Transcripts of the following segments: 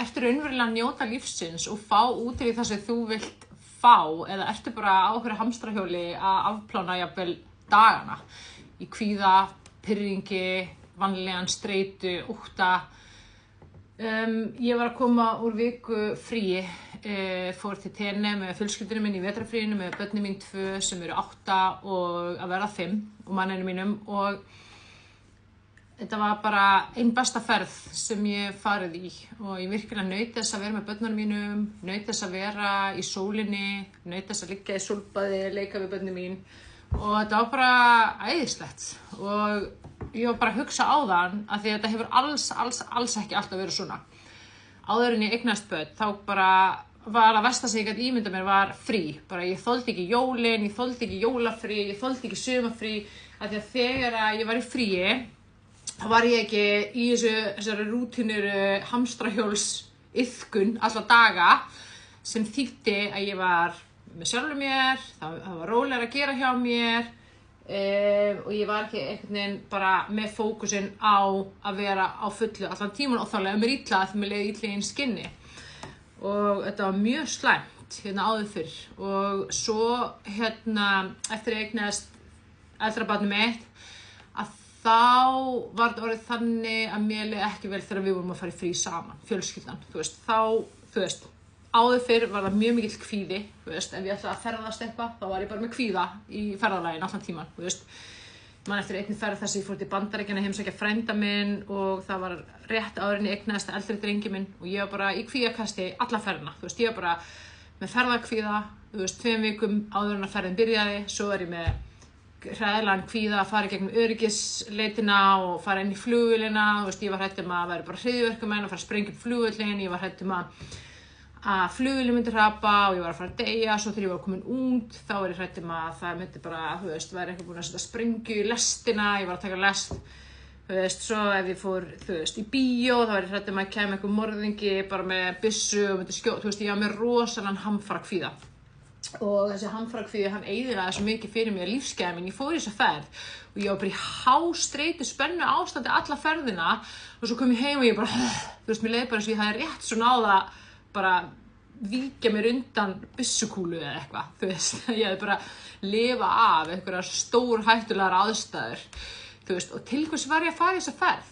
ertu raunverulega að njóta lífsins og fá út í það sem þú vilt fá, eða ertu bara á okkur hamstrahjóli að afplána jafnvel dagana í kvíða, pirringi, vanlíðan, streitu, ótta. Ég var að koma úr viku fríi, fór til Tenerife með fjölskyldunum minni í vetrarfríinu með börnin mín 2 sem eru 8 og að verða 5 og manninu mínum, og þetta var bara ein besta ferð sem ég farið í og ég virkilega naut þess að vera með börnunum mínum, naut þess að vera í sólinni, naut þess að liggja í sólbaði, leika við börnin mín, og þetta var bara æðislegt. Og ég var bara að hugsa á þann að því að þetta hefur alls ekki alltaf verið svona. Áður en ég eignast börn, þá bara var að versta sem ég gat ímynda mér var frí. Bara ég þoldi ekki jólin, ég þoldi ekki jólafrí, ég þoldi ekki sumarfrí, af því að þegar ég var í fríi, þá var ég ekki í þessari rútíniru hamstrahjóls iðkun alla daga, sem þýddi að ég var með sjálfur mér, það var rólegra að gera hjá mér, og ég var ekki einhvern veginn bara með fókusinn á að vera á fullu allan tíman, og þá leiði mér illa að mér leiði illa í einn skinni, og þetta var mjög slæmt áður fyrr. Og svo eftir ég eignaðist eldra barnið mitt, að þá var þetta orðið þannig að mér leiði ekki vel þegar við vorum að fara í frí saman, fjölskyldan, áður fyrr var það mjög mikill kvíði, ef ég ætlaði að ferðast eitthvað, þá var ég bara með kvíða í ferðalaginu allan tíman, Man eftir einni ferð þess að ég fór til Bandaríkjanna að heimsækja frænda minn, og það var rétt áður en ég eignaðist eldri drengi minn, og ég var bara í kvíðakasti alla ferðina, ég var bara með ferðakvíða, 2 vikum áður en að ferðin byrjaði, svo er ég með hræðilegan kvíða að fara í gegnum öryggisleitina og fara inn í flugvélina, ég var hrædd að vera bara hryðjuverkamenn og fara að sprengja upp flugvöllinn, ég var hrædd að flugvélin myndi hrapa og ég var að fara að deyja. Svo þegar ég var komin út, þá var ég hrædd að það myndi bara, væri einhver búinn að setja sprengju í lestina, ég var að taka lest, svo ef ég fór, í bíó, þá var ég hrædd að kæmi einhver morðingi bara með byssu og myndi skjóta, ég var með rosalega hamfarakvíða. Og þessi hamfarakvíði, hann eyðilagði svo mikið fyrir mig að lífsgæði mín. Ég fór í þessa ferð og ég var bara í hástreitu spennu ástandi alla ferðina, og svo kom ég heim og ég bara, mér leið bara eins og ég hafði rétt svo náða bara víkja mér undan byssukúlu eða eitthvað, ég hefði bara lifa af einhverjar stórhættulegar aðstæður, og til hvers var ég að fara í þessa ferð?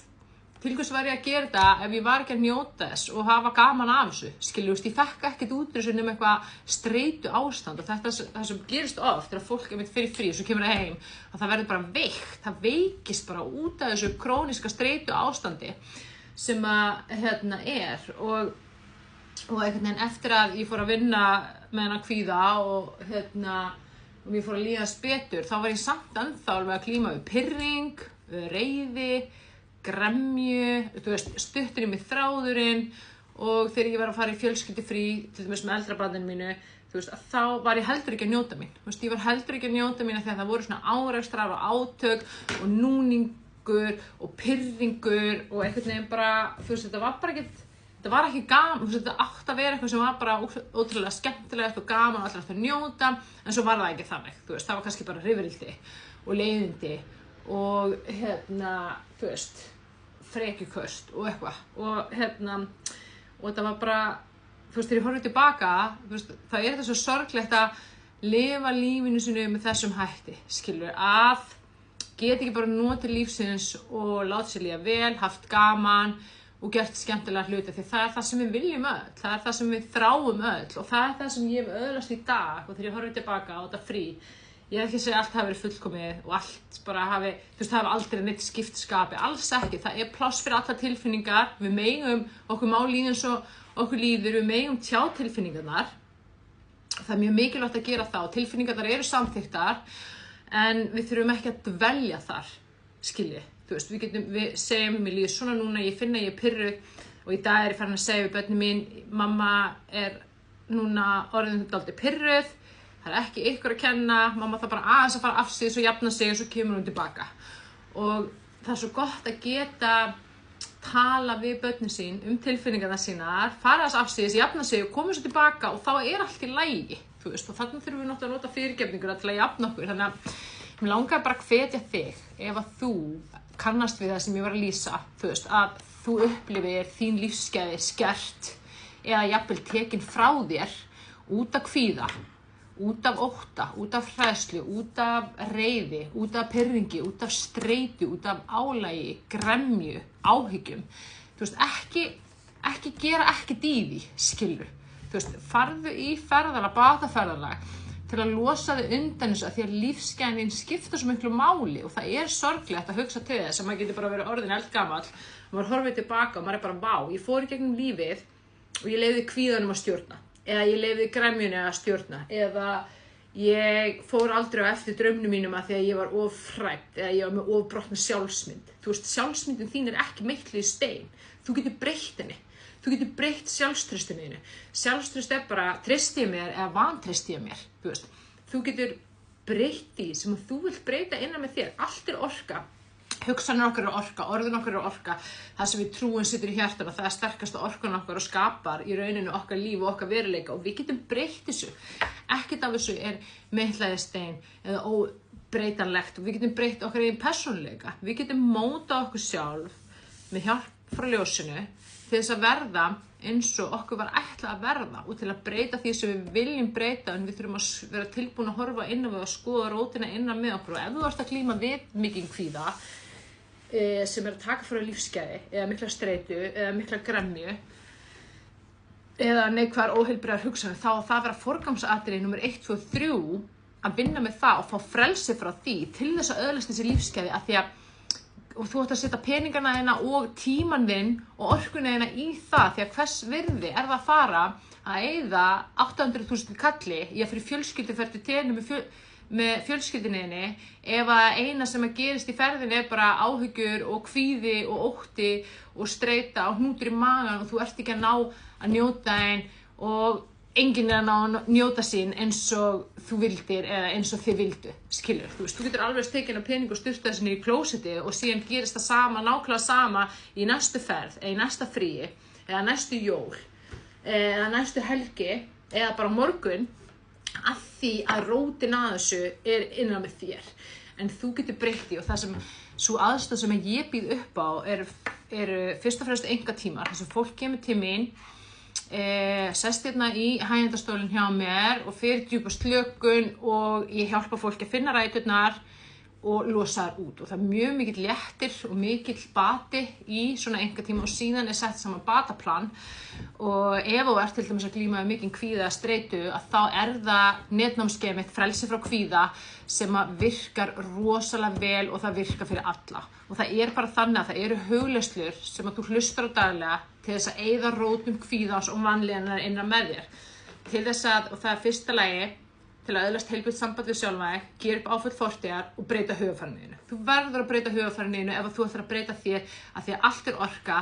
Til hvers var ég að gera þetta ef ég var ekki að njóta þess og hafa gaman af þessu, ég fekk ekkert út úr þessu nema eitthvað streitu ástand, og þetta það sem gerist oft þegar fólk fyrir frí og svo kemur það heim, að það verður bara veikt, það veikist bara út af þessu króníska streitu ástandi sem er, og einhvern veginn eftir að ég fór að vinna með hennar kvíða og mér fór að líðast betur, þá var ég samt ennþá alveg að glíma við pirring, reiði, gremju, stuttur í mig þráðurinn, og þegar ég var að fara í fjölskyldufrí, til dæmis með eldra barninu mínu, þá var ég heldur ekki að njóta mín. Ég var heldur ekki að njóta mín af því að það voru svona árekstrar og átök og núningur og pirringur og einhvern veginn bara, þetta var ekki gaman, þetta átti að vera eitthvað sem var bara ótrúlega skemmtilegt og gaman og allir átti að njóta, en svo var það ekki þannig, það var kannski bara rifrildi og leiðindi og frekjuköst og eitthvað, og þetta var bara, þegar ég horfði tilbaka, þá er þetta svo sorglegt að lifa lífinu sinu með þessum hætti, að geta ekki bara notið lífsins og láta sér líða vel, haft gaman og gert skemmtilega hluti, því það er það sem við viljum öll, það er það sem við þráum öll, og það er það sem ég hef öðlast í dag, og þegar ég horfði tilbaka á þetta frí, ég hef ekki að segja allt hafi verið fullkomið og allt bara hafi, það hafi aldrei neitt skipt skapi, alls ekki, það er pláss fyrir allar tilfinningar, við megum, okkur má líða eins og okkur líður, við megum tjá tilfinningarnar, það er mjög mikilvægt að gera það, og tilfinningarnar eru samþykktar, en við þurfum ekki að dvelja þar, við segjum, mér líður svona núna, ég finna ég er pirruð, og í dag er ég farin að segja við börnin mín, mamma er núna orðin dálítið pirruð, það er ekki ykkur að kenna, mamma þarf bara aðeins að fara af sig, svo jafna sig og svo kemur hún tilbaka. Og það er svo gott að geta tala við börnin sín tilfinningarnar sínar, fara þess af sig, jafna sig og koma svo tilbaka, og þá er allt í lagi, og þannig þurfum við náttúrulega að nota fyrirgefninguna til að jafna okkur, þannig að mér langar bara að hvetja þig, ef að þú kannast við það sem ég var að lýsa, að þú upplifir þín lífsgæði skert, eða jafnvel tekin frá þér út af kvíða, út af ótta, út af hræðslu, út af reiði, út af pirringi, út af streitu, út af álagi, gremju, áhyggjum. Þú veist, ekki gera ekkert í því, skilur. Þú veist, farðu í ferðalag, bataferðalag til að losa þig undan þessu af því að lífsgæðin skipta svo miklu máli og það er sorglegt að hugsa til þess að maður getur bara verið orðin eldgamall og maður horfir tilbaka og maður bara vá, ég fór í gegnum lífið og ég leyfði kvíðanum að stjórna eða ég leyfði gremjunni að stjórna eða ég fór aldrei á eftir draumnum mínum að því að ég var of hrædd eða ég var með of brotna sjálfsmynd. Þú veist, sjálfsmyndin þín er ekki meitluð í stein. Þú getur breytt henni. Þú getur breytt sjálfstraustinu þínu. Sjálfstraust er bara treysti ég mér eða vantreysti ég mér. Þú getur breytt því sem þú vilt breyta innan með þér. Allt er orka. Hugsanir okkar eru orka, orðin okkar eru orka. Það sem við trúum situr í hjartanu, það er sterkasta orkan okkar og skapar í rauninu okkar líf og okkar veruleika og við getum breytt þessu. Ekkert af þessu er meitlaði stein eða óbreytanlegt og við getum breytt okkar eigin persónuleika. Við getum mótað okkur sjálf með hjálp frá ljósinu til þess að verða eins og okkur var ætlað að verða og til að breyta því sem við viljum breyta en við þurfum að vera tilbúin að horfa inn á við og skoða rótina innan með okkur og ef þú ert að glíma við mikinn kvíða sem er að taka frá lífsgæði eða mikla streitu eða mikla gremju eða neikvæðar óheilbrigðar hugsanir þá að það vera forgangsatriði númer 1, 2, 3 að vinna með það og fá frelsi frá því til þess að öðlast þessi lífsgæði af því að og þú ætti að setja peningana þína og tímann þinn og orkuna þína í það því að hvers virði er það að fara að eyða 800.000 kalli í að fyrir fjölskylduferð til tenni með fjölskyldunni ef að eina sem að gerist í ferðinni er bara áhyggjur og kvíði og ótti og streita og hnútur í magan og þú ert ekki að ná að njóta þín og enginn er að ná að njóta sín eins og þú vildir eða eins og þið vildu, skilur. Þú veist, þú getur alveg tekið pening og styrta þessinni í klósetti og síðan gerist það sama, nákvæmlega sama í næstu ferð, eða í næsta fríi, eða næstu jól, eða næstu helgi, eða bara morgun, af því að rótin að þessu er innan með þér. En þú getur breytt því og það sem, svo aðstöð sem ég býð upp á eru fyrst og fremst engatímar, þess að fólk kemur til mín, sest hérna í hægindastólinn hjá mér og fyrir djúpa slökun og ég hjálpa fólki að finna ræturnar og losa þær út og það er mjög mikill léttir og mikill bati í svona engatíma og síðan er sett saman bataplan og ef þú ert til dæmis að glíma við mikinn kvíða eða streitu að þá er það netnámskeið mitt frelsi frá kvíða sem að virkar rosalega vel og það virkar fyrir alla og það er bara þannig að það eru hugleiðslur sem að þú hlustar á daglega til þess að eyða rótum kvíðans og vanlíðanar innan með þér til þess að, og það er fyrsta lagi til að öðlast heilbrigt samband við sjálfa þig, gera upp áföll fortíðar og breyta hugarfarinu. Þú verður að breyta hugarfarinu ef þú ætlar að breyta þér af því að allt er orka,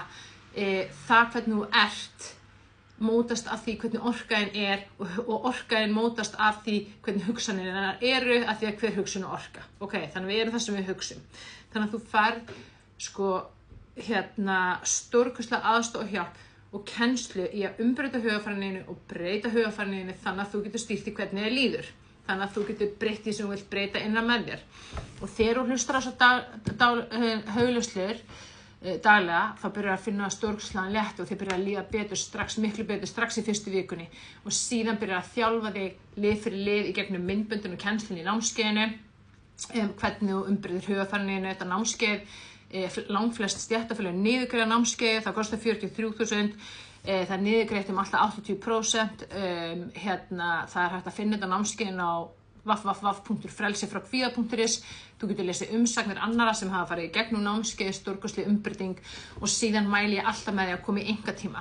það hvernig þú ert mótast af því hvernig orkaðin er og orkaðin mótast af því hvernig hugsanirnar eru af því að hver hugsun er orka. Ok, þannig við erum það sem við hugsum. Þannig að þú færð stórkostlega aðstoð og hjálp og kennslu í að umbreyta hugarfarinu og breyta hugarfarinu þannig að þú getur stýrt í hvernig þér líður. Þannig að þú getur breytt því sem þú vilt breyta innan með þér. Og þegar þú hlustar á þessar hugleiðslur daglega, þá byrjar að finna stórkostlegan létt og þið byrjar að líða betur strax, miklu betur strax í fyrstu vikunni. Og síðan byrjar að þjálfa þig lið fyrir lið í gegnum myndböndun og kennslunni í námskeiðinu, hvernig þú umbreytir hugarfarinu, þetta námskeið. Langflest stéttarfélög niðurgreiða námskeið, það kostar 43.000, það er niðurgreitt alltaf 80%, það er hægt að finna þetta námskeiðin á www.frelsifrakvíða.is, þú getur lesið umsagnir annara sem hafa farið í gegnum námskeið, stórkostleg umbreyting og síðan mæli ég alltaf með því að koma í einkatíma.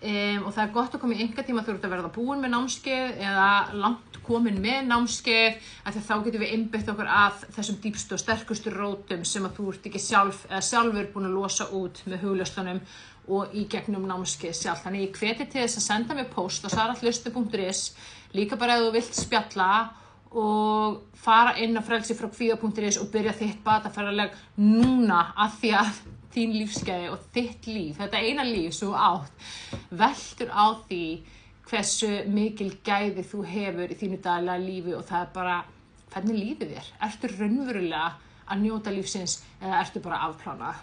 Og það er gott að koma í einkatíma þú ert að verða búin með námskeið eða langt komin með námskeið af því að þá getum við einbeitt okkur að þessum dýpstu og sterkustu rótum sem að þú ert ekki sjálfur búin að losa út með hugleiðslunum og í gegnum námskeið sjálf. Þannig ég hveti til þess að senda mér post á sarahlustu.is líka bara ef þú vilt spjalla og fara inn á frelsifrakvíða.is og byrja þitt bataferðalag núna af því að þín lífsgæði og þitt líf, þetta eina líf sem þú átt, veltur á því hversu mikil gæði þú hefur í þínu daglega lífi og það er bara, hvernig lífið þér? Ertu raunverulega að njóta lífsins eða ertu bara afplánað?